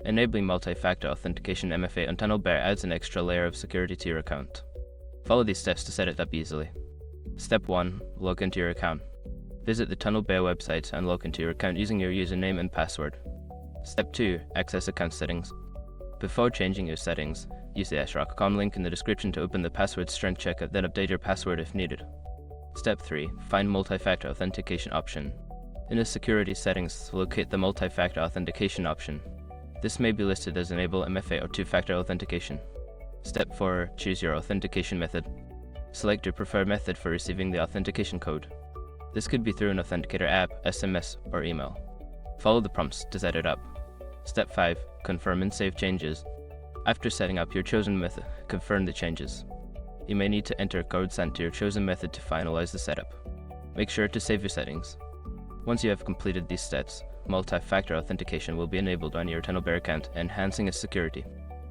Enabling multi-factor authentication MFA on TunnelBear adds an extra layer of security to your account. Follow these steps to set it up easily. Step 1. Log into your account. Visit the TunnelBear website and log into your account using your username and password. Step 2. Access account settings. Before changing your settings, use the srock.com link in the description to open the password strength checker, then update your password if needed. Step 3. Find multi-factor authentication option. In the security settings, locate the multi-factor authentication option. This may be listed as Enable MFA or two-factor authentication. Step 4. Choose your authentication method. Select your preferred method for receiving the authentication code. This could be through an authenticator app, SMS, or email. Follow the prompts to set it up. Step 5. Confirm and save changes. After setting up your chosen method, confirm the changes. You may need to enter a code sent to your chosen method to finalize the setup. Make sure to save your settings. Once you have completed these steps, multi-factor authentication will be enabled on your TunnelBear account, enhancing its security.